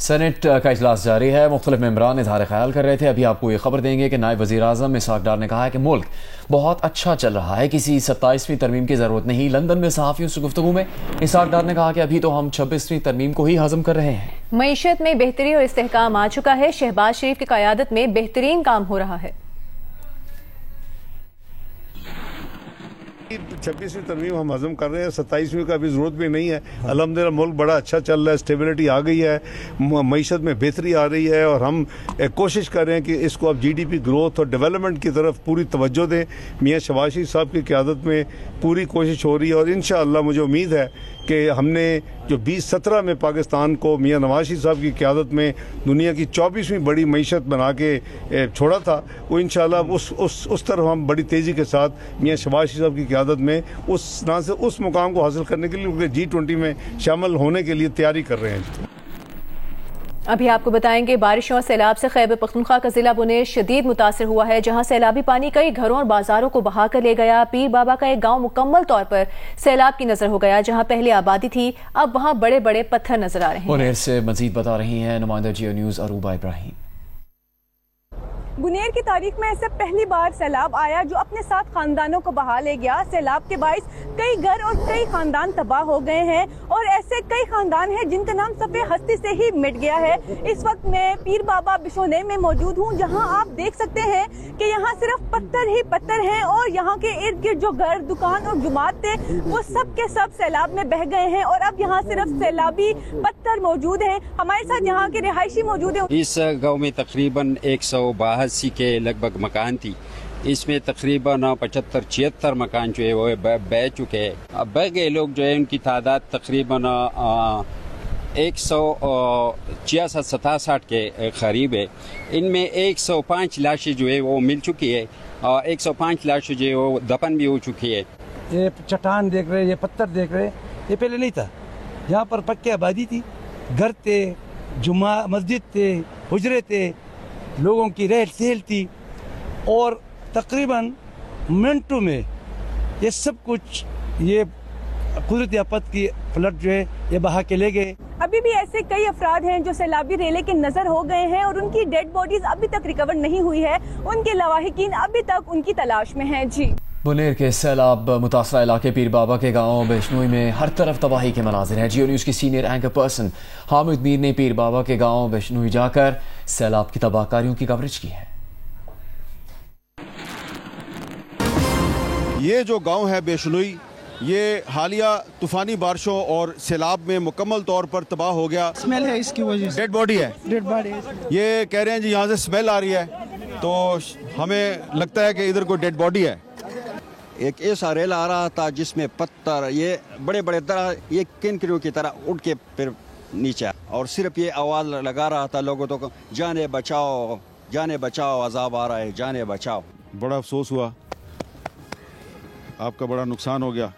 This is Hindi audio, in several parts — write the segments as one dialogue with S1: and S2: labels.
S1: सेनेट का इजलास जारी है। मुख्तलिफ मेंबरान इज़हार ख्याल कर रहे थे। अभी आपको ये खबर देंगे कि नायब वज़ीर आज़म इसहाक डार ने कहा है कि मुल्क बहुत अच्छा चल रहा है, किसी 27वीं तरमीम की ज़रूरत नहीं। लंदन में सहाफ़ियों से गुफ्तगू में इसहाक डार ने कहा कि अभी तो हम 26वीं तरमीम को ही हज़म कर रहे हैं।
S2: मईशत में बेहतरी और इस्तेहकाम आ चुका है। शहबाज शरीफ की क़यादत में बेहतरीन काम हो रहा है।
S3: 26वीं तरमीम हम हजम कर रहे हैं, 27वीं का अभी ज़रूरत भी नहीं है। अल्हम्दुलिल्लाह मुल्क बड़ा अच्छा चल रहा है, स्टेबिलिटी आ गई है, मईशत में बेहतरी आ रही है और हम कोशिश कर रहे हैं कि इसको अब GDP ग्रोथ और डेवलपमेंट की तरफ पूरी तवज्जो दें। मियाँ शहबाज शरीफ साहब की क़यादत में पूरी कोशिश हो रही है और इंशाअल्लाह मुझे उम्मीद है कि हमने जो 2017 में पाकिस्तान को मियाँ नवाज शरीफ साहब की क़यादत में दुनिया की 24वीं बड़ी मईशत बना के छोड़ा था, वो इंशाअल्लाह उस तरफ हम बड़ी तेज़ी के साथ मियाँ शहबाज शरीफ साहब की क़यादत में उस मुकाम को हासिल करने के लिए G20 में शामिल होने के लिए तैयारी कर रहे हैं।
S2: अभी आपको बताएंगे बारिशों और सैलाब से खैबर पख्तूनख्वा का जिला बुनेर शदीद मुतासर हुआ है, जहां सैलाबी पानी कई घरों और बाजारों को बहा कर ले गया। पीर बाबा का एक गांव मुकम्मल तौर पर सैलाब की नजर हो गया। जहां पहले आबादी थी, अब वहां बड़े बड़े पत्थर नजर आ रहे हैं।
S1: बुनेर से मजीद बता रही हैं नुमाइंदा जियो न्यूज़ अरूबा इब्राहिम।
S4: बुनेर की तारीख में ऐसे पहली बार सैलाब आया जो अपने साथ खानदानों को बहा ले गया। सैलाब के बाइस कई घर और कई खानदान तबाह हो गए हैं और ऐसे कई खानदान हैं जिनका नाम सफ़े हस्ती से ही मिट गया है। इस वक्त मैं पीर बाबा बिशोने में मौजूद हूँ, जहाँ आप देख सकते हैं कि यहाँ सिर्फ पत्थर ही पत्थर हैं और यहाँ के इर्द गिर्द जो घर, दुकान और जुमात थे वो सब के सब सैलाब में बह गए हैं और अब यहाँ सिर्फ सैलाबी पत्थर मौजूद हैं। हमारे साथ यहाँ के रिहायशी मौजूद हैं।
S5: इस गाँव में तकरीबन 182 के लगभग मकान थी। इसमें तकरीबन 75-76 मकान जो है वो बह चुके हैं। अब बह गए लोग जो है उनकी तादाद तकरीबन 166-67 के करीब है। इनमें 105 लाशें जो है वो मिल चुकी है और 105 लाशें जो है वो दफन भी हो चुकी है।
S6: ये चट्टान देख रहे, ये पत्थर देख रहे, ये पहले नहीं था। यहाँ पर पक्की आबादी थी, घर थे, जुमा मस्जिद थे, हुजरे थे, लोगों की रहल सहल थी और तकरीबन मिनटों में ये सब कुछ ये कुदरती आफत की फ्लड जो है ये बहा के ले गए।
S4: अभी भी ऐसे कई अफराद हैं जो सैलाबी रेले के नजर हो गए हैं और उनकी डेड बॉडीज अभी तक रिकवर नहीं हुई है। उनके लवाहिकीन अभी तक उनकी तलाश में हैं। जी,
S1: बुनेर के सैलाब मुतासरा इलाके पीर बाबा के गांव बिश्नोई में हर तरफ तबाही के मनाजिर हैं। जियो न्यूज़ की senior anchor person Hamid Mir ने पीर बाबा के गांव बिश्नोई जाकर सैलाब की तबाहकारियों की कवरेज की है।
S7: ये जो गांव है बिश्नोई, ये हालिया तूफानी बारिशों और सैलाब में मुकम्मल तौर पर तबाह हो गया।
S8: स्मेल है इसकी वजह से।
S7: डेड बॉडी है।
S8: डेड बॉडी
S7: ये कह रहे हैं जी यहाँ से स्मेल आ रही है, तो हमें लगता है कि इधर कोई डेड बॉडी है।
S9: एक ऐसा रेला आ रहा था जिसमें पत्थर, ये बड़े बड़े तरह, ये किनकिरियों की तरह उठ के फिर नीचे, और सिर्फ ये आवाज़ लगा रहा था लोगों को, जाने बचाओ, जाने बचाओ, अजाब आ रहा है, जाने बचाओ।
S7: बड़ा अफसोस हुआ, आपका बड़ा नुकसान हो गया।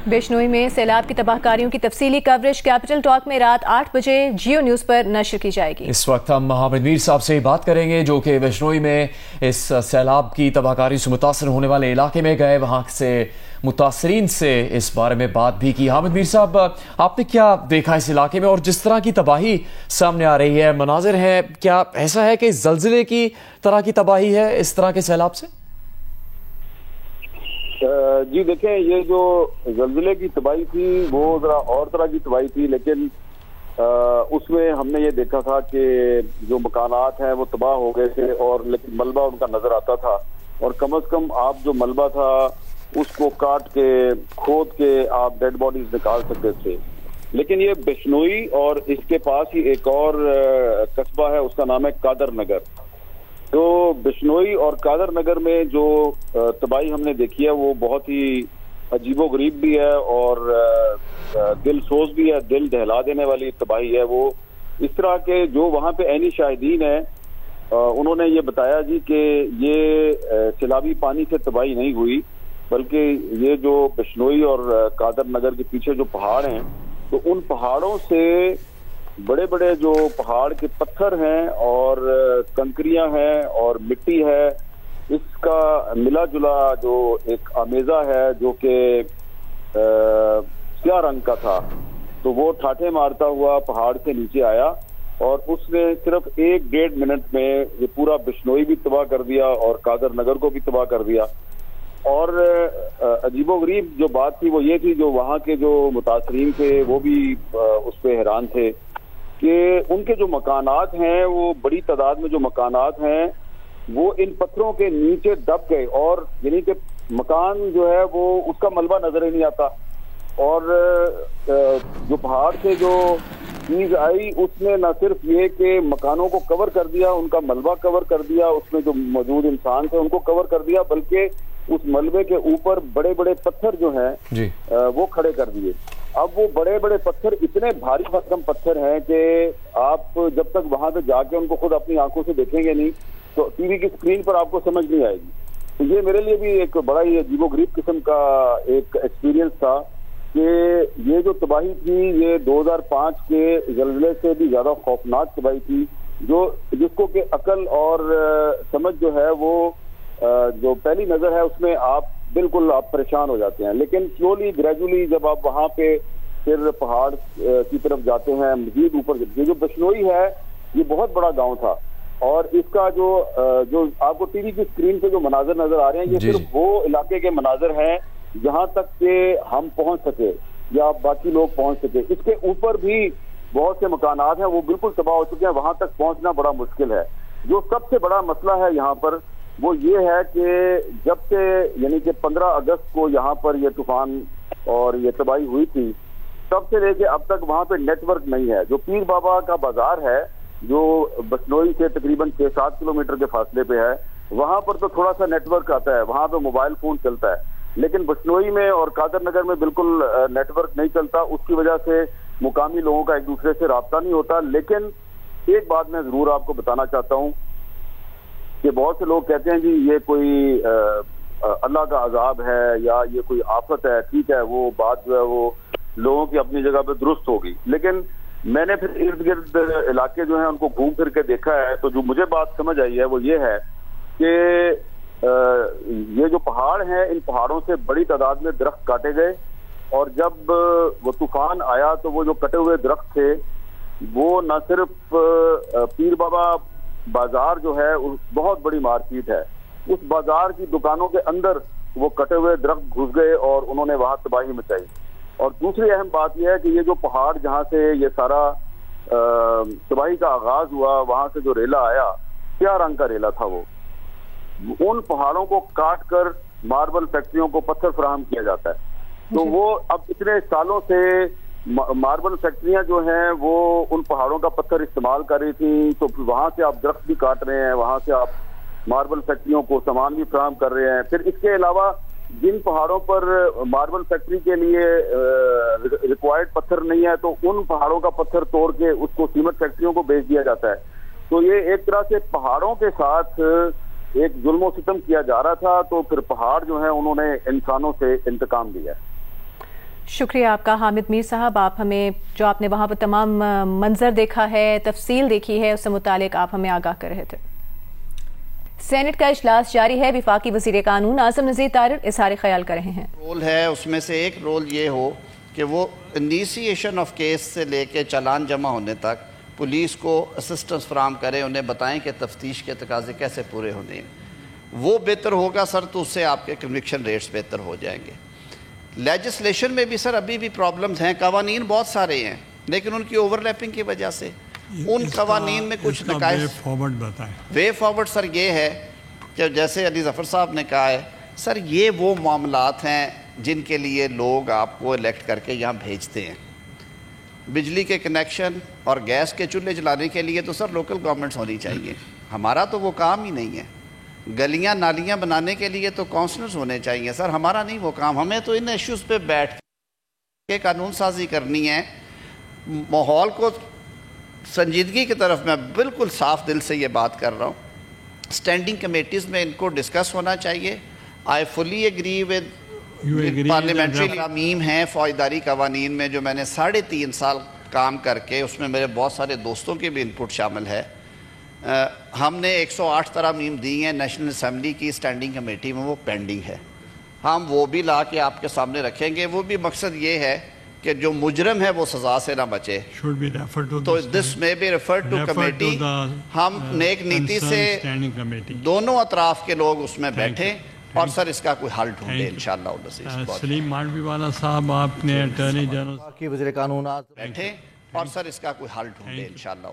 S2: बिश्नोई में सैलाब की तबाहकारियों की तफसीली कवरेज कैपिटल टॉक में रात 8 बजे जियो न्यूज़ पर नशर की जाएगी।
S1: इस वक्त हम हामिद मीर साहब से बात करेंगे जो कि बिश्नोई में इस सैलाब की तबाहकारी से मुतासर होने वाले इलाके में गए, वहाँ से मुतासरीन से इस बारे में बात भी की। हामिद मीर साहब, आपने क्या देखा इस इलाके में और जिस तरह की तबाही सामने आ रही है, मनाजिर है, क्या ऐसा है कि जल्जिले की तरह की तबाही है इस तरह के सैलाब से?
S10: जी देखें, ये जो जल्जिले की तबाही थी वो जरा और तरह की तबाही थी, लेकिन उसमें हमने ये देखा था कि जो मकानात हैं वो तबाह हो गए थे और लेकिन मलबा उनका नजर आता था और कम से कम आप जो मलबा था उसको काट के खोद के आप डेड बॉडीज निकाल सकते थे। लेकिन ये बिश्नोई और इसके पास ही एक और कस्बा है, उसका नाम है कादर नगर। तो बिश्नोई और कादर नगर में जो तबाही हमने देखी है वो बहुत ही अजीबोगरीब भी है और दिल सोज भी है, दिल दहला देने वाली तबाही है। वो इस तरह के जो वहाँ पे ऐनी शाहिदीन है उन्होंने ये बताया जी कि ये सैलाबी पानी से तबाही नहीं हुई, बल्कि ये जो बिश्नोई और कादर नगर के पीछे जो पहाड़ हैं तो उन पहाड़ों से बड़े बड़े जो पहाड़ के पत्थर हैं और कंकरियां हैं और मिट्टी है, इसका मिला जुला जो एक आमेजा है जो कि स्याह रंग का था, तो वो ठाठे मारता हुआ पहाड़ से नीचे आया और उसने सिर्फ 1-1.5 मिनट में ये पूरा बिश्नोई भी तबाह कर दिया और कादर नगर को भी तबाह कर दिया। और अजीबोगरीब जो बात थी वो ये थी, जो वहाँ के जो मुतासरीन थे वो भी उस पर हैरान थे कि उनके जो मकानात हैं, वो बड़ी तादाद में जो मकानात हैं वो इन पत्थरों के नीचे दब गए, और यानी कि मकान जो है वो उसका मलबा नजर ही नहीं आता। और जो पहाड़ से जो चीज आई उसने न सिर्फ ये कि मकानों को कवर कर दिया, उनका मलबा कवर कर दिया, उसमें जो मौजूद इंसान थे उनको कवर कर दिया, बल्कि उस मलबे के ऊपर बड़े बड़े पत्थर जो हैं वो खड़े कर दिए। अब वो बड़े बड़े पत्थर इतने भारी भरकम पत्थर हैं कि आप जब तक वहां पे जाके उनको खुद अपनी आंखों से देखेंगे नहीं तो टीवी की स्क्रीन पर आपको समझ नहीं आएगी। तो ये मेरे लिए भी एक बड़ा ही अजीबोगरीब किस्म का एक एक्सपीरियंस था कि ये जो तबाही थी ये 2005 के ज़लज़ले से भी ज्यादा खौफनाक तबाही थी, जिसको कि अकल और समझ जो है वो जो पहली नजर है उसमें आप बिल्कुल आप परेशान हो जाते हैं। लेकिन स्लोली ग्रेजुअली जब आप वहां पे फिर पहाड़ की तरफ जाते हैं, मजीद ऊपर, ये जो बिश्नोई है ये बहुत बड़ा गांव था, और इसका जो आपको टीवी की स्क्रीन पे जो मनाजर नजर आ रहे हैं ये सिर्फ वो इलाके के मनाजर हैं जहां तक के हम पहुंच सके या बाकी लोग पहुंच सके। इसके ऊपर भी बहुत से मकानात हैं वो बिल्कुल तबाह हो चुके हैं, वहां तक पहुंचना बड़ा मुश्किल है। जो सबसे बड़ा मसला है यहाँ पर वो ये है कि जब से यानी कि 15 अगस्त को यहाँ पर ये तूफान और ये तबाही हुई थी, तब से लेके अब तक वहाँ पे नेटवर्क नहीं है। जो पीर बाबा का बाजार है जो बिश्नोई से तकरीबन 6-7 किलोमीटर के फासले पे है, वहाँ पर तो थोड़ा सा नेटवर्क आता है, वहाँ पे मोबाइल फोन चलता है, लेकिन बिश्नोई में और कादर नगर में बिल्कुल नेटवर्क नहीं चलता। उसकी वजह से मुकामी लोगों का एक दूसरे से राब्ता नहीं होता। लेकिन एक बात मैं जरूर आपको बताना चाहता हूँ कि बहुत से लोग कहते हैं जी ये कोई अल्लाह का अजाब है या ये कोई आफत है। ठीक है, वो बात जो है वो लोगों की अपनी जगह पे दुरुस्त होगी, लेकिन मैंने फिर इर्द गिर्द इलाके जो है उनको घूम फिर के देखा है, तो जो मुझे बात समझ आई है वो ये है कि ये जो पहाड़ हैं इन पहाड़ों से बड़ी तादाद में दरख्त काटे गए, और जब वो तूफान आया तो वो जो कटे हुए दरख्त थे वो न सिर्फ पीर बाबा बाजार जो है बहुत बड़ी मार्केट है, उस बाजार की दुकानों के अंदर वो कटे हुए दरख्त घुस गए और उन्होंने वहां तबाही मचाई। और दूसरी अहम बात यह है कि ये जो पहाड़ जहां से ये सारा तबाही का आगाज हुआ, वहां से जो रेला आया, क्या रंग का रेला था वो, उन पहाड़ों को काट कर मार्बल फैक्ट्रियों को पत्थर फराहम किया जाता है। तो वो अब इतने सालों से मार्बल फैक्ट्रियां जो हैं वो उन पहाड़ों का पत्थर इस्तेमाल कर रही थी, तो वहां से आप दरख्त भी काट रहे हैं, वहां से आप मार्बल फैक्ट्रियों को सामान भी फराहम कर रहे हैं। फिर इसके अलावा जिन पहाड़ों पर मार्बल फैक्ट्री के लिए रिक्वायर्ड पत्थर नहीं है, तो उन पहाड़ों का पत्थर तोड़ के उसको सीमेंट फैक्ट्रियों को बेच दिया जाता है। तो ये एक तरह से पहाड़ों के साथ एक जुल्म सितम किया जा रहा था, तो फिर पहाड़ जो है उन्होंने इंसानों से इंतकाम लिया।
S2: शुक्रिया आपका हामिद मीर साहब, आप हमें जो आपने वहाँ पर तमाम मंजर देखा है, तफसील देखी है, उससे मुतालिक आप हमें आगाह कर रहे थे। सेनेट का इजलास जारी है, विफाकी वज़ीर कानून आज़म नज़ीर तारिर इज़हार ख्याल कर रहे हैं।
S8: रोल है उसमें से एक रोल ये हो कि वो इनिशिएशन ऑफ केस से लेके चालान जमा होने तक पुलिस को असिस्टेंस फराहम करें, उन्हें बताएं कि तफ्तीश के तकाजे कैसे पूरे होने हैं। वो बेहतर होगा सर, तो उससे आपके कन्विक्शन रेट्स बेहतर हो जाएंगे। लेजिस्लेशन में भी सर अभी भी प्रॉब्लम्स हैं, कवानीन बहुत सारे हैं, लेकिन उनकी ओवरलैपिंग की वजह से उन कवानीन में कुछ नकाइस। वे फॉरवर्ड बताएं। वे फॉरवर्ड सर ये है कि जैसे अली ज़फ़र साहब ने कहा है सर, ये वो मामलात हैं जिनके लिए लोग आपको इलेक्ट करके यहाँ भेजते हैं। बिजली के कनेक्शन और गैस के चूल्हे जलाने के लिए तो सर लोकल गवर्नमेंट्स होनी चाहिए, हमारा तो वो काम ही नहीं है। गलियां नालियां बनाने के लिए तो काउंसलर्स होने चाहिए सर, हमारा नहीं वो काम। हमें तो इन इश्यूज़ पे बैठ के कानून साजी करनी है। माहौल को संजीदगी की तरफ मैं बिल्कुल साफ दिल से ये बात कर रहा हूँ। स्टैंडिंग कमेटीज़ में इनको डिस्कस होना चाहिए। I fully agree with parliamentary तरामीम हैं फौजदारी कवानीन में, जो मैंने 3.5 साल काम करके उसमें मेरे बहुत सारे दोस्तों की भी इनपुट शामिल है। हमने 108 तरामीम दी हैं नेशनल असम्बली की स्टैंडिंग कमेटी में, वो पेंडिंग है। हम वो भी ला के आपके सामने रखेंगे। वो भी मकसद ये है कि जो मुजरम है वो सजा से ना बचे। तो दिस में बी रेफर्ड टू कमेटी। हम नेक नीति से दोनों अतराफ के लोग उसमें बैठे और सर इसका कोई हल ढूंढे इंशाअल्लाह।
S11: सलीम मांडवीवाला साहब, आपने अटॉर्नी जनरल
S8: की वज़ीर कानून बैठे और सर इसका कोई हल ढूंढे इंशाअल्लाह।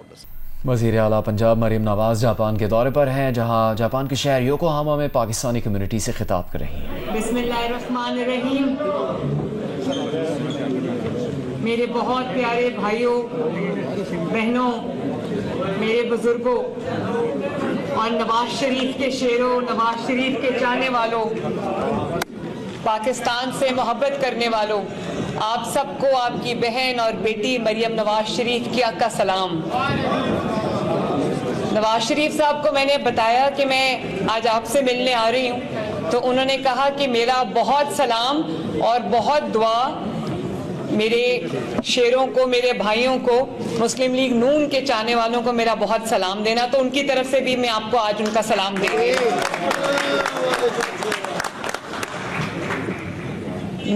S1: वज़ीर आला पंजाब मरीम नवाज जापान के दौरे पर हैं, जहां जापान के शहर योकोहामा में पाकिस्तानी कम्युनिटी से खिताब कर रही हैं।
S12: बिस्मिल्लाहिर्रहमानिर्रहीम। मेरे बहुत प्यारे भाइयों बहनों, मेरे बुजुर्गों और नवाज शरीफ के शेरों, नवाज शरीफ के चाहने वालों, पाकिस्तान से मोहब्बत करने वालों, आप सबको आपकी बहन और बेटी मरियम नवाज शरीफ का सलाम। नवाज शरीफ साहब को मैंने बताया कि मैं आज आपसे मिलने आ रही हूँ, तो उन्होंने कहा कि मेरा बहुत सलाम और बहुत दुआ मेरे शेरों को, मेरे भाइयों को, मुस्लिम लीग नून के चाहने वालों को मेरा बहुत सलाम देना। तो उनकी तरफ से भी मैं आपको आज उनका सलाम दे रही हूँ।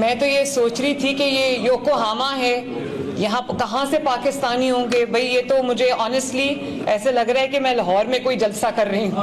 S12: मैं तो ये सोच रही थी कि ये योकोहामा है, यहाँ कहाँ से पाकिस्तानी होंगे भाई। ये तो मुझे ऑनेस्टली ऐसे लग रहा है कि मैं लाहौर में कोई जलसा कर रही हूँ।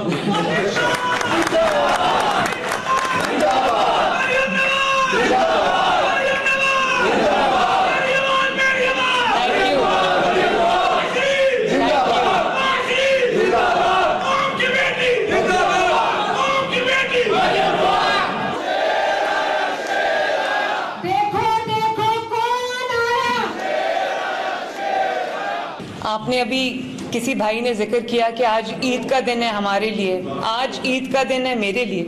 S12: आपने अभी किसी भाई ने जिक्र किया कि आज ईद का दिन है हमारे लिए, आज ईद का दिन है मेरे लिए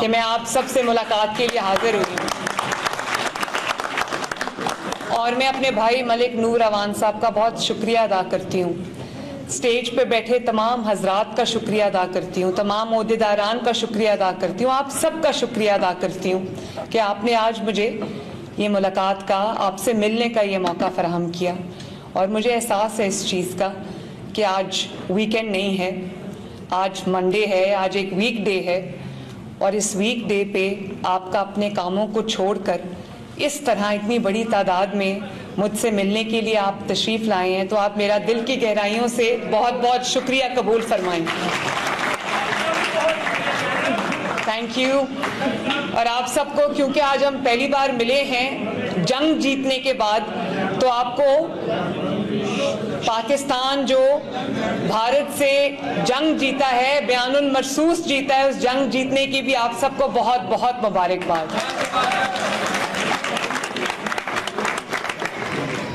S12: कि मैं आप सबसे मुलाकात के लिए हाजिर हुई हूँ। और मैं अपने भाई मलिक नूर अवान साहब का बहुत शुक्रिया अदा करती हूँ, स्टेज पे बैठे तमाम हजरात का शुक्रिया अदा करती हूँ, तमाम ओहदेदारान का शुक्रिया अदा करती हूँ, आप सब का शुक्रिया अदा करती हूँ कि आपने आज मुझे ये मुलाकात का, आपसे मिलने का ये मौका फराहम किया। और मुझे एहसास है इस चीज़ का कि आज वीकेंड नहीं है, आज मंडे है, आज एक वीक डे है। और इस वीक डे पे आपका अपने कामों को छोड़कर इस तरह इतनी बड़ी तादाद में मुझसे मिलने के लिए आप तशरीफ़ लाए हैं, तो आप मेरा दिल की गहराइयों से बहुत बहुत शुक्रिया कबूल फरमाएं। Thank you. और आप सबको, क्योंकि आज हम पहली बार मिले हैं जंग जीतने के बाद, तो आपको पाकिस्तान जो भारत से जंग जीता है, बयानुल मरसूस जीता है, उस जंग जीतने की भी आप सबको बहुत बहुत मुबारकबाद।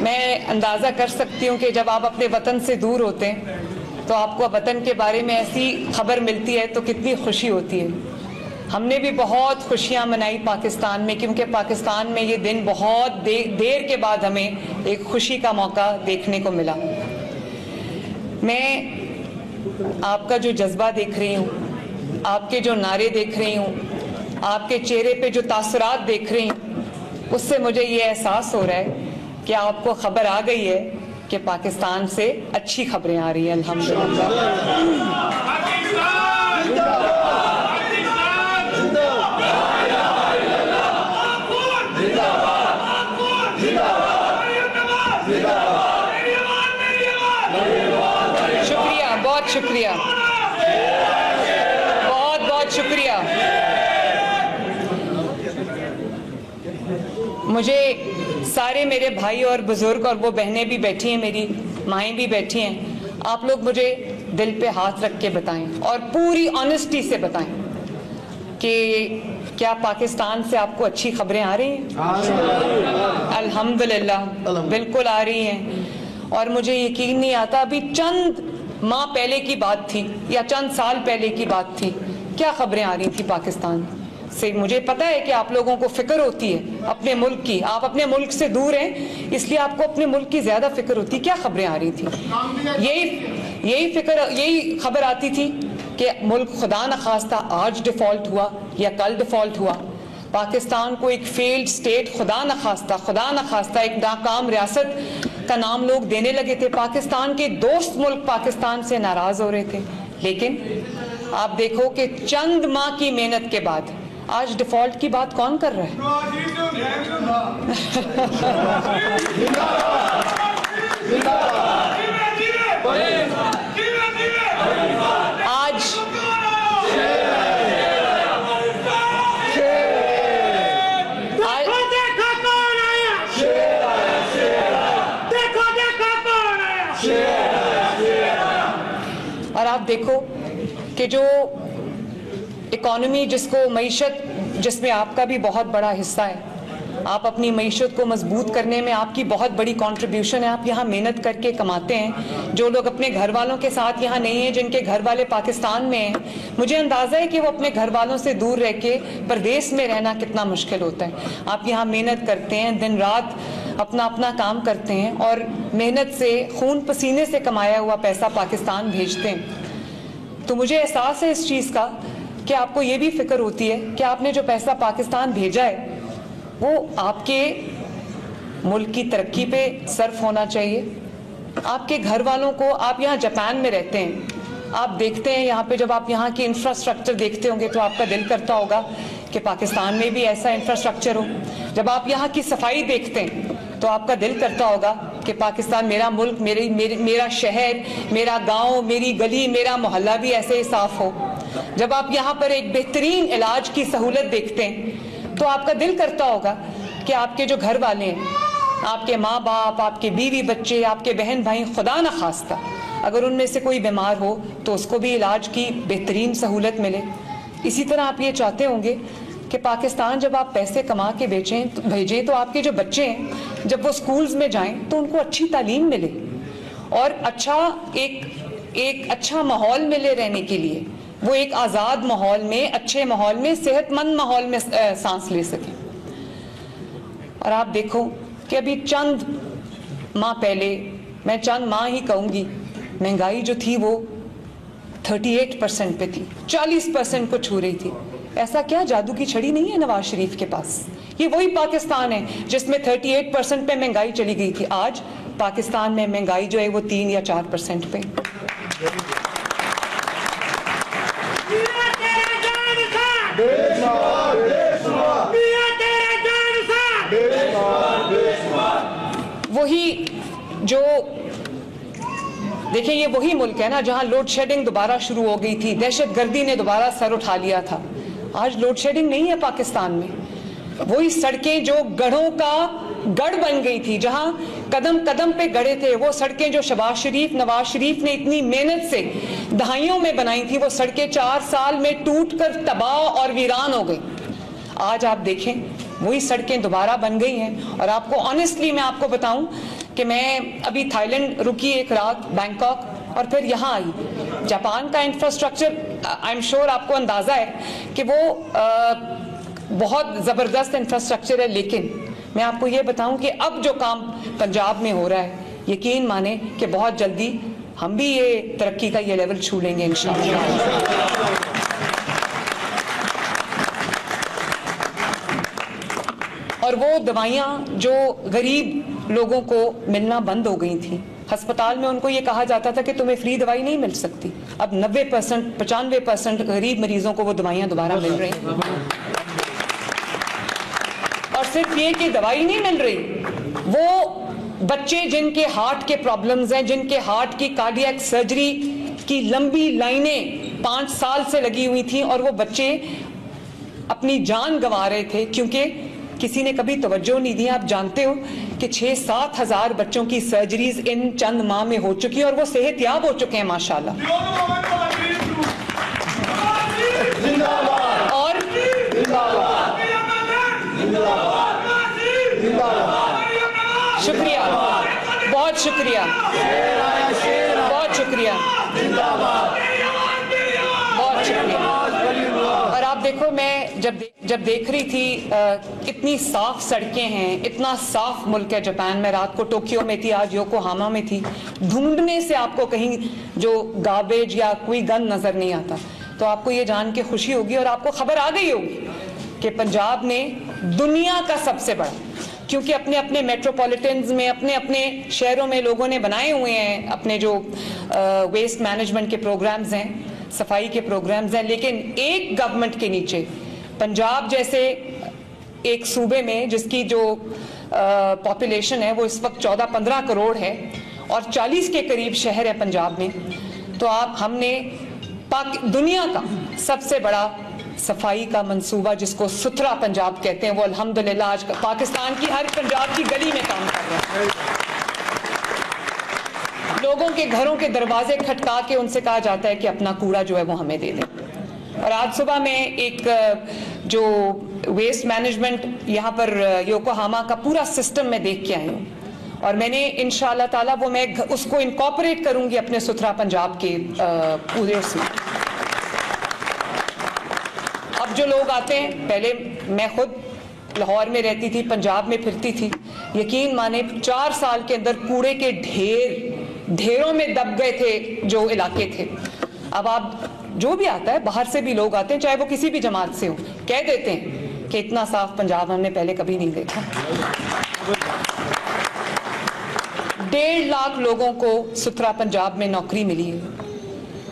S12: मैं अंदाज़ा कर सकती हूँ कि जब आप अपने वतन से दूर होते हैं तो आपको वतन के बारे में ऐसी खबर मिलती है तो कितनी खुशी होती है। हमने भी बहुत खुशियाँ मनाई पाकिस्तान में, क्योंकि पाकिस्तान में ये दिन बहुत देर के बाद हमें एक खुशी का मौका देखने को मिला। मैं आपका जो जज्बा देख रही हूँ, आपके जो नारे देख रही हूँ, आपके चेहरे पे जो तासुरात देख रही हूँ, उससे मुझे ये एहसास हो रहा है कि आपको खबर आ गई है कि पाकिस्तान से अच्छी खबरें आ रही हैं अल्हम्दुलिल्लाह। शुक्रिया, बहुत शुक्रिया, बहुत बहुत शुक्रिया। मुझे सारे मेरे भाई और बुजुर्ग और वो बहनें भी बैठी हैं, मेरी माएँ भी बैठी हैं, आप लोग मुझे दिल पे हाथ रख के बताएं और पूरी ऑनेस्टी से बताएं कि क्या पाकिस्तान से आपको अच्छी खबरें आ रही हैं? अल्हम्दुलिल्लाह बिल्कुल आ रही हैं। और मुझे यकीन नहीं आता, अभी चंद माह पहले की बात थी या चंद साल पहले की बात थी, क्या खबरें आ रही थी पाकिस्तान से। मुझे पता है कि आप लोगों को फिक्र होती है अपने मुल्क की, आप अपने मुल्क से दूर हैं इसलिए आपको अपने मुल्क की ज्यादा फिक्र होती है। क्या खबरें आ रही थी? यही खबर आती थी कि मुल्क खुदा न खास्ता आज डिफॉल्ट हुआ या कल डिफॉल्ट हुआ, पाकिस्तान को एक फेल्ड स्टेट खुदा न खास्ता एक नाकाम रियासत का नाम लोग देने लगे थे। पाकिस्तान के दोस्त मुल्क पाकिस्तान से नाराज हो रहे थे, लेकिन आप देखो कि चंद माह की मेहनत के बाद आज डिफॉल्ट की बात कौन कर रहा है? और आप देखो कि जो इकोनॉमी जिसको मईशत जिसमें आपका भी बहुत बड़ा हिस्सा है, आप अपनी मईशत को मजबूत करने में आपकी बहुत बड़ी कंट्रीब्यूशन है। आप यहाँ मेहनत करके कमाते हैं। जो लोग अपने घर वालों के साथ यहाँ नहीं हैं, जिनके घर वाले पाकिस्तान में हैं, मुझे अंदाज़ा है कि वो अपने घर वालों से दूर रह के परदेश में रहना कितना मुश्किल होता है। आप यहाँ मेहनत करते हैं, दिन रात अपना अपना काम करते हैं और मेहनत से खून पसीने से कमाया हुआ पैसा पाकिस्तान भेजते हैं। तो मुझे एहसास है इस चीज़ का कि आपको ये भी फिक्र होती है कि आपने जो पैसा पाकिस्तान भेजा है वो आपके मुल्क की तरक्की पे सर्फ होना चाहिए। आपके घर वालों को, आप यहाँ जापान में रहते हैं, आप देखते हैं यहाँ पे जब आप यहाँ की इंफ्रास्ट्रक्चर देखते होंगे तो आपका दिल करता होगा कि पाकिस्तान में भी ऐसा इंफ्रास्ट्रक्चर हो। जब आप यहाँ की सफाई देखते हैं तो आपका दिल करता होगा कि पाकिस्तान, मेरा मुल्क, मेरा शहर, मेरा गांव, मेरी गली, मेरा मोहल्ला भी ऐसे ही साफ हो। जब आप यहाँ पर एक बेहतरीन इलाज की सहूलत देखते हैं तो आपका दिल करता होगा कि आपके जो घर वाले हैं, आपके माँ बाप, आपके बीवी बच्चे, आपके बहन भाई, खुदा न खास्ता अगर उनमें से कोई बीमार हो तो उसको भी इलाज की बेहतरीन सहूलत मिले। इसी तरह आप ये चाहते होंगे कि पाकिस्तान जब आप पैसे कमा के भेजें तो आपके जो बच्चे हैं जब वो स्कूल्स में जाएं तो उनको अच्छी तालीम मिले और एक अच्छा माहौल मिले रहने के लिए। वो एक आज़ाद माहौल में, अच्छे माहौल में, सेहतमंद माहौल में सांस ले सकें। और आप देखो कि अभी चंद माह पहले, मैं चंद माह ही कहूँगी, महंगाई जो थी वो 38% पे थी, 40% को छू रही थी। ऐसा क्या जादू की छड़ी नहीं है नवाज शरीफ के पास? ये वही पाकिस्तान है जिसमें 38% पे महंगाई चली गई थी। आज पाकिस्तान में महंगाई जो है वो 3 या 4% पे। वही जो देखिए, ये वही मुल्क है ना जहां लोड शेडिंग दोबारा शुरू हो गई थी, दहशतगर्दी ने दोबारा सर उठा लिया था। आज लोड शेडिंग नहीं है पाकिस्तान में। वही सड़कें जो गढ़ों का गढ़ बन गई थी, जहां कदम कदम पे गढ़े थे, वो सड़कें जो शहबाज शरीफ, नवाज शरीफ ने इतनी मेहनत से दहाइयों में बनाई थी, वो सड़कें 4 साल में टूटकर तबाह और वीरान हो गई। आज आप देखें वही सड़कें दोबारा बन गई हैं। और आपको ऑनेस्टली मैं आपको बताऊं कि मैं अभी थाईलैंड रुकी एक रात, बैंकॉक, और फिर यहाँ आई। जापान का इंफ्रास्ट्रक्चर, आई एम श्योर आपको अंदाज़ा है कि वो बहुत ज़बरदस्त इंफ्रास्ट्रक्चर है, लेकिन मैं आपको ये बताऊं कि अब जो काम पंजाब में हो रहा है, यकीन माने कि बहुत जल्दी हम भी ये तरक्की का ये लेवल छू लेंगे इंशाअल्लाह। और वो दवाइयाँ जो गरीब लोगों को मिलना बंद हो गई थी, अस्पताल में उनको ये कहा जाता था कि तुम्हें फ्री दवाई नहीं मिल सकती, अब 90%, 95% गरीब मरीजों को वो दवाइयाँ दोबारा मिल रही हैं। और सिर्फ ये कि दवाई नहीं मिल रही, वो बच्चे जिनके हार्ट के प्रॉब्लम्स हैं, जिनके हार्ट की कार्डियक सर्जरी की लंबी लाइनें 5 साल से लगी हुई थी, और वो बच्चे अपनी जान गंवा रहे थे क्योंकि किसी ने कभी तवज्जो नहीं दी। आप जानते हो कि 6-7 हजार बच्चों की सर्जरीज इन चंद माह में हो चुकी है और वो सेहतयाब हो चुके हैं माशाल्लाह। और शुक्रिया, बहुत शुक्रिया, बहुत शुक्रिया, बहुत शुक्रिया। और आप देखो, मैं जब देख रही थी इतनी साफ सड़कें हैं, इतना साफ मुल्क है जापान में। रात को टोक्यो में थी, आज योकोहामा में थी। ढूंढने से आपको कहीं जो गार्बेज या कोई गंद नजर नहीं आता। तो आपको ये जान के खुशी होगी और आपको खबर आ गई होगी कि पंजाब में दुनिया का सबसे बड़ा, क्योंकि अपने अपने मेट्रोपॉलिटन्स में, अपने अपने शहरों में लोगों ने बनाए हुए हैं अपने जो वेस्ट मैनेजमेंट के प्रोग्राम्स हैं, सफाई के प्रोग्राम्स हैं, लेकिन एक गवर्नमेंट के नीचे पंजाब जैसे एक सूबे में जिसकी जो पॉपुलेशन है वो इस वक्त 14-15 करोड़ है और 40 के करीब शहर है पंजाब में, तो हमने दुनिया का सबसे बड़ा सफाई का मंसूबा जिसको सुथरा पंजाब कहते हैं वो अल्हम्दुलिल्लाह आज पाकिस्तान की हर पंजाब की गली में काम कर रहे हैं। लोगों के घरों के दरवाजे खटका के उनसे कहा जाता है कि अपना कूड़ा जो है वो हमें दे दें। और आज सुबह में एक जो वेस्ट मैनेजमेंट यहाँ पर योकोहामा का पूरा सिस्टम मैं देख के आई हूँ और मैंने इंशाअल्लाह ताला वो मैं उसको इनकॉर्पोरेट करूँगी अपने सुथरा पंजाब के पूरे उसमें। अब जो लोग आते हैं, पहले मैं खुद लाहौर में रहती थी, पंजाब में फिरती थी, यकीन माने 4 साल के अंदर कूड़े के ढेरों में दब गए थे जो इलाके थे। अब आप जो भी आता है, बाहर से भी लोग आते हैं, चाहे वो किसी भी जमात से हो, कह देते हैं कि इतना साफ पंजाब हमने पहले कभी नहीं देखा। 1.5 लाख लोगों को सुथरा पंजाब में नौकरी मिली है।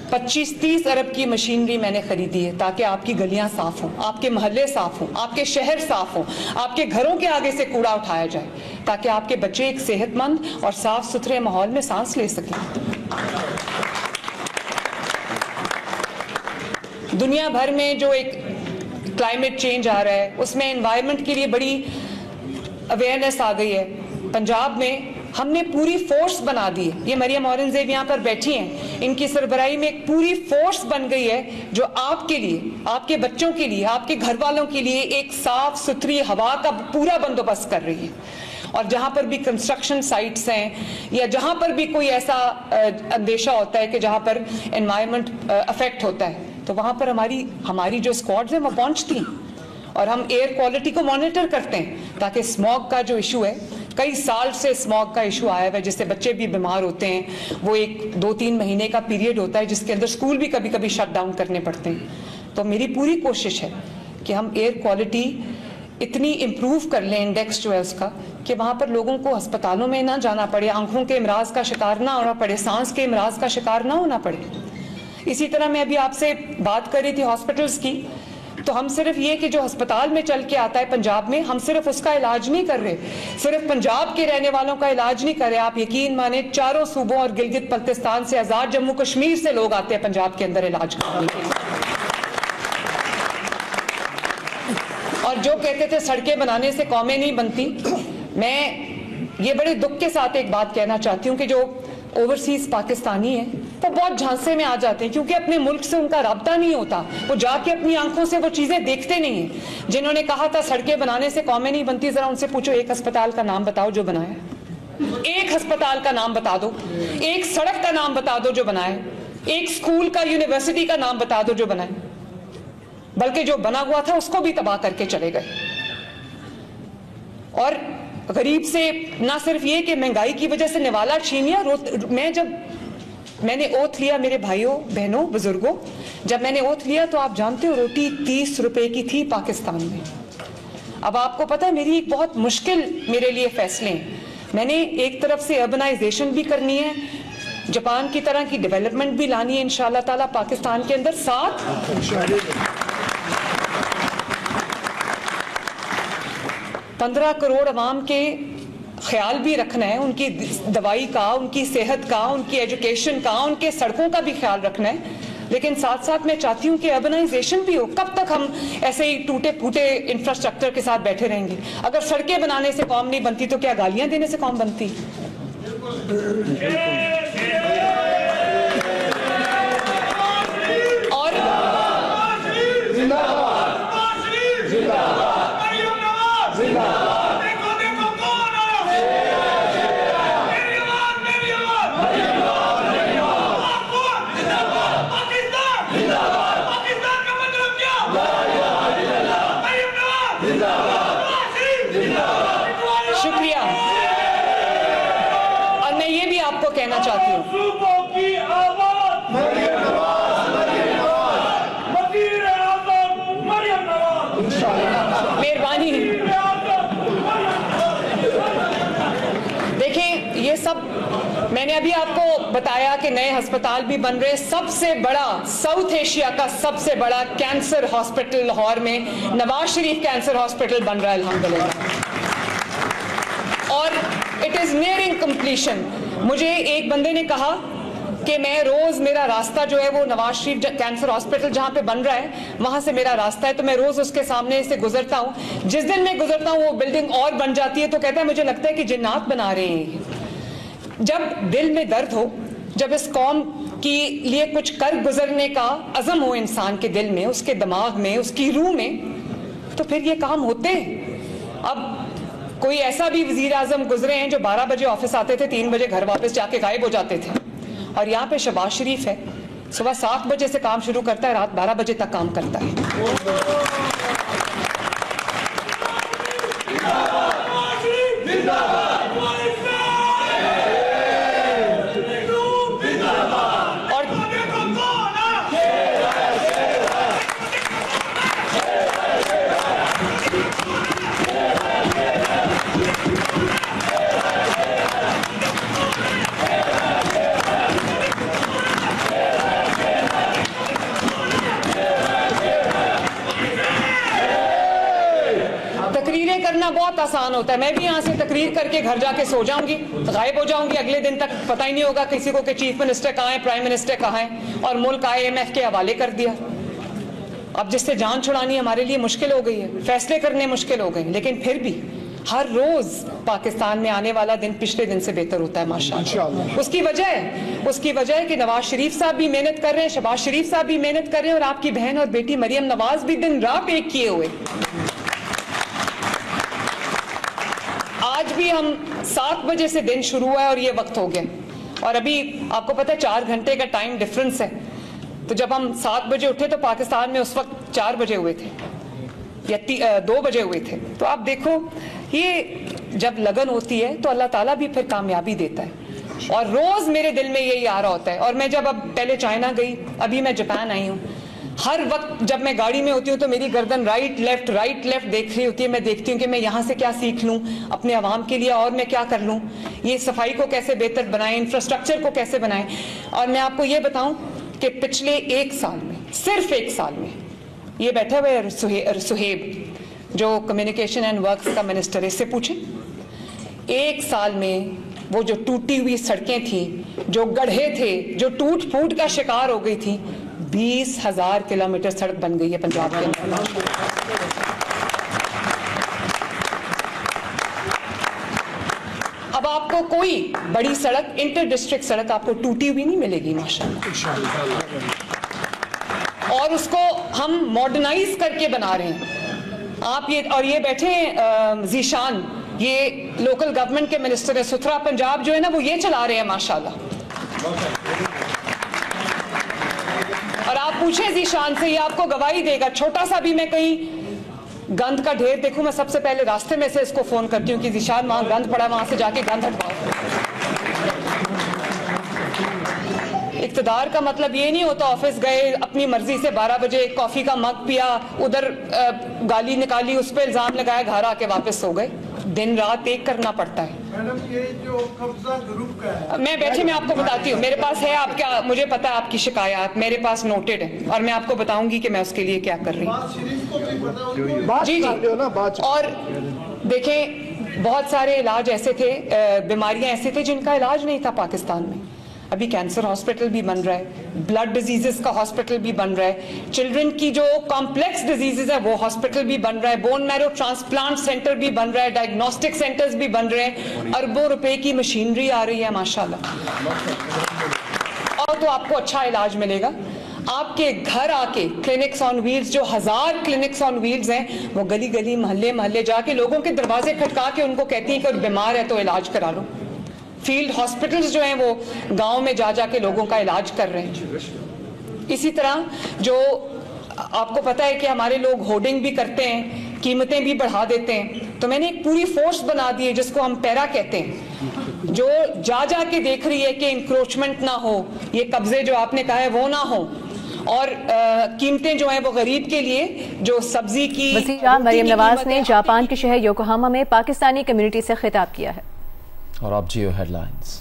S12: 25-30 अरब की मशीनरी मैंने खरीदी है ताकि आपकी गलियां साफ हों, आपके मोहल्ले साफ हों, आपके शहर साफ हों, आपके घरों के आगे से कूड़ा उठाया जाए ताकि आपके बच्चे एक सेहतमंद और साफ सुथरे माहौल में सांस ले सकें। दुनिया भर में जो एक क्लाइमेट चेंज आ रहा है उसमें एनवायरनमेंट के लिए बड़ी अवेयरनेस आ गई है। पंजाब में हमने पूरी फोर्स बना दी है। ये मरियम औरंगजेब यहाँ पर बैठी हैं, इनकी सरबराही में एक पूरी फोर्स बन गई है जो आपके लिए, आपके बच्चों के लिए, आपके घर वालों के लिए एक साफ सुथरी हवा का पूरा बंदोबस्त कर रही है। और जहाँ पर भी कंस्ट्रक्शन साइट्स हैं या जहाँ पर भी कोई ऐसा अंदेशा होता है कि जहाँ पर एनवायरनमेंट अफेक्ट होता है तो वहाँ पर हमारी जो स्क्वाड्स हैं वो पहुँचती हैं और हम एयर क्वालिटी को मॉनिटर करते हैं ताकि स्मॉग का जो इशू है, कई साल से स्मॉग का इशू आया हुआ है जिससे बच्चे भी बीमार होते हैं। वो एक 2-3 महीने का पीरियड होता है जिसके अंदर स्कूल भी कभी कभी शट डाउन करने पड़ते हैं। तो मेरी पूरी कोशिश है कि हम एयर क्वालिटी इतनी इम्प्रूव कर लें, इंडेक्स जो है उसका, कि वहाँ पर लोगों को अस्पतालों में ना जाना पड़े, आंखों के इमराज का शिकार ना होना पड़े, सांस के इमराज का शिकार ना होना पड़े। इसी तरह मैं अभी आपसे बात कर रही थी हॉस्पिटल्स की, तो हम सिर्फ ये कि जो अस्पताल में चल के आता है पंजाब में, हम सिर्फ उसका इलाज नहीं कर रहे, सिर्फ पंजाब के रहने वालों का इलाज नहीं कर रहे। आप यकीन माने 4 सूबों और गिलगित बल्तिस्तान से, आजाद जम्मू कश्मीर से लोग आते हैं पंजाब के अंदर इलाज करने के लिए। और जो कहते थे सड़कें बनाने से कौमें नहीं बनती, मैं ये बड़े दुख के साथ एक बात कहना चाहती हूँ कि जो ओवरसीज पाकिस्तानी है वो बहुत झांसे में आ जाते हैं क्योंकि अपने मुल्क से उनका राब्ता नहीं होता, वो जाके अपनी आंखों से वो चीजें देखते नहीं है। जिन्होंने कहा था सड़कें बनाने से कौमें नहीं बनती, जरा उनसे पूछो एक अस्पताल का नाम बताओ जो बनाया, एक अस्पताल का नाम बता दो, एक सड़क का नाम बता दो जो बनाए, एक स्कूल का, यूनिवर्सिटी का नाम बता दो जो बनाए, बल्कि जो बना हुआ था उसको भी तबाह करके चले गए। और गरीब से ना सिर्फ ये कि महंगाई की वजह से निवाला छीन लिया। मैंने ओथ लिया, मेरे भाइयों बहनों बुजुर्गों, जब मैंने ओथ लिया तो आप जानते हो रोटी 30 रुपए की थी पाकिस्तान में। अब आपको पता है मेरी एक बहुत मुश्किल मेरे लिए फैसले हैं। मैंने एक तरफ से अर्बनाइजेशन भी करनी है, जापान की तरह की डेवलपमेंट भी लानी है इंशाअल्लाह ताला पाकिस्तान के अंदर, साथ 15 करोड़ अवाम के ख्याल भी रखना है, उनकी दवाई का, उनकी सेहत का, उनकी एजुकेशन का, उनके सड़कों का भी ख्याल रखना है। लेकिन साथ साथ मैं चाहती हूँ कि अर्बनाइजेशन भी हो। कब तक हम ऐसे ही टूटे फूटे इंफ्रास्ट्रक्चर के साथ बैठे रहेंगे? अगर सड़कें बनाने से कौम नहीं बनती तो क्या गालियां देने से कौम बनती? और शुक्रिया। और मैं ये भी आपको कहना चाहती हूँ, मेहरबानी। देखें ये सब मैंने अभी आपको बताया कि नए अस्पताल भी बन रहे। सबसे बड़ा, साउथ एशिया का सबसे बड़ा कैंसर हॉस्पिटल लाहौर में नवाज शरीफ कैंसर हॉस्पिटल बन रहा है अल्हम्दुलिल्लाह। Is nearing completion. मुझे एक बंदे ने कहा कि मैं रोज, मेरा रास्ता जो है वो नवाज शरीफ कैंसर हॉस्पिटल जहाँ पे बन रहा है वहां से मेरा रास्ता है, तो मैं रोज उसके सामने से गुजरता हूँ। जिस दिन मैं गुजरता हूँ वो बिल्डिंग और बन जाती है, तो कहता है मुझे लगता है कि जिन्नात बना रहे हैं। जब दिल में दर्द हो, जब इस कौम के लिए कुछ कर गुजरने का अज़म हो इंसान के दिल में, उसके दिमाग में, उसकी रूह में, तो फिर ये काम होते हैं। अब कोई ऐसा भी वजीर आजम गुजरे हैं जो 12 बजे ऑफिस आते थे, 3 बजे घर वापस जाके गायब हो जाते थे, और यहाँ पे शहबाज शरीफ है, सुबह 7 बजे से काम शुरू करता है, रात 12 बजे तक काम करता है। करना बहुत आसान होता है। मैं भी यहाँ से तकरीर करके घर जाके सो जाऊंगी, गायब हो जाऊंगी, अगले दिन तक पता ही नहीं होगा किसी को कि चीफ मिनिस्टर कहाँ है, प्राइम मिनिस्टर कहाँ है, और मुल्क IMF के हवाले कर दिया। अब जिससे जान छुड़ानी हमारे लिए मुश्किल हो गई है, फैसले करने मुश्किल हो गए, लेकिन फिर भी हर रोज पाकिस्तान में आने वाला दिन पिछले दिन से बेहतर होता है माशाअल्लाह। उसकी वजह है कि नवाज शरीफ साहब भी मेहनत कर रहे हैं, शहबाज शरीफ साहब भी मेहनत कर रहे हैं, और आपकी बहन और बेटी मरियम नवाज भी दिन रात एक किए हुए। आज भी हम 7 बजे से दिन शुरू हुआ है और ये वक्त हो गया, और अभी आपको पता है 4 घंटे का टाइम डिफरेंस है। तो जब हम 7 बजे उठे तो पाकिस्तान में उस वक्त 4 बजे हुए थे या 2 बजे हुए थे। तो आप देखो, ये जब लगन होती है तो अल्लाह ताला भी फिर कामयाबी देता है, और रोज मेरे दिल में यही आ रहा होता है। और मैं जब अब पहले चाइना गई, अभी मैं जापान आई हूँ, हर वक्त जब मैं गाड़ी में होती हूँ तो मेरी गर्दन राइट लेफ्ट देख रही होती है। मैं देखती हूँ कि मैं यहाँ से क्या सीख लूँ अपने आवाम के लिए, और मैं क्या कर लूँ, ये सफाई को कैसे बेहतर बनाएं, इंफ्रास्ट्रक्चर को कैसे बनाएं। और मैं आपको ये बताऊँ कि पिछले 1 साल में, सिर्फ 1 साल में, ये बैठे हुए सुहेब जो कम्युनिकेशन एंड वर्क्स का मिनिस्टर है, इससे पूछे 1 साल में वो जो टूटी हुई सड़कें थी, जो गड्ढे थे, जो टूट फूट का शिकार हो गई थी, 20,000 किलोमीटर सड़क बन गई है पंजाब के अंदर। अब आपको कोई बड़ी सड़क, इंटर डिस्ट्रिक्ट सड़क आपको टूटी हुई नहीं मिलेगी माशाअल्लाह, और उसको हम मॉडर्नाइज करके बना रहे हैं। आप ये बैठे हैं जीशान, ये लोकल गवर्नमेंट के मिनिस्टर है, सुथरा पंजाब जो है ना, वो ये चला रहे हैं माशाअल्लाह। और आप पूछे जीशान से, ये आपको गवाही देगा। छोटा सा भी मैं कहीं गंद का ढेर देखूं, मैं सबसे पहले रास्ते में से इसको फोन करती हूँ कि जीशान वहां गंद पड़ा, वहां से जाके गंद हटवाओ। इक़्तिदार का मतलब ये नहीं होता ऑफिस गए, अपनी मर्जी से 12 बजे कॉफी का मग पिया, उधर गाली निकाली, उस पर इल्जाम लगाया, घर आके वापस सो गए। दिन रात एक करना पड़ता है।
S13: मैडम, ये जो कब्जा ग्रुप का है,
S12: मैं बैठे मैं आपको बताती हूँ, मेरे पास है, आपका मुझे पता है आपकी शिकायत मेरे पास नोटेड है, और मैं आपको बताऊंगी कि मैं उसके लिए क्या कर रही हूँ। जी जी। और देखें, बहुत सारे इलाज ऐसे थे, बीमारियां ऐसे थे जिनका इलाज नहीं था पाकिस्तान में। अभी कैंसर हॉस्पिटल भी बन रहा है, ब्लड डिजीजेस का हॉस्पिटल भी बन रहा है, चिल्ड्रन की जो कॉम्प्लेक्स डिजीजेस है वो हॉस्पिटल भी बन रहा है, बोन मैरो ट्रांसप्लांट सेंटर भी बन रहा है, डायग्नोस्टिक सेंटर्स भी बन रहे हैं, अरबों रुपए की मशीनरी आ रही है माशाल्लाह। और तो आपको अच्छा इलाज मिलेगा। आपके घर आके क्लिनिक्स ऑन व्हील्स, जो 1000 क्लिनिक्स ऑन व्हील्स हैं, वो गली गली मोहल्ले मोहल्ले जाके लोगों के दरवाजे खटका के उनको कहती हैं कि बीमार है तो इलाज करा लो। फील्ड हॉस्पिटल्स जो हैं वो गांव में जा जाके लोगों का इलाज कर रहे हैं। इसी तरह जो आपको पता है कि हमारे लोग होर्डिंग भी करते हैं, कीमतें भी बढ़ा देते हैं, तो मैंने एक पूरी फोर्स बना दी है जिसको हम पैरा कहते हैं, जो जा जा के देख रही है कि इंक्रोचमेंट ना हो, ये कब्जे जो आपने कहा है वो ना हो, और कीमतें जो हैं वो गरीब के लिए जो सब्जी की।
S2: वज़ीर मरियम नवाज ने जापान के शहर योकोहामा में पाकिस्तानी कम्युनिटी से खिताब किया है।
S1: और अब जियो हेडलाइंस।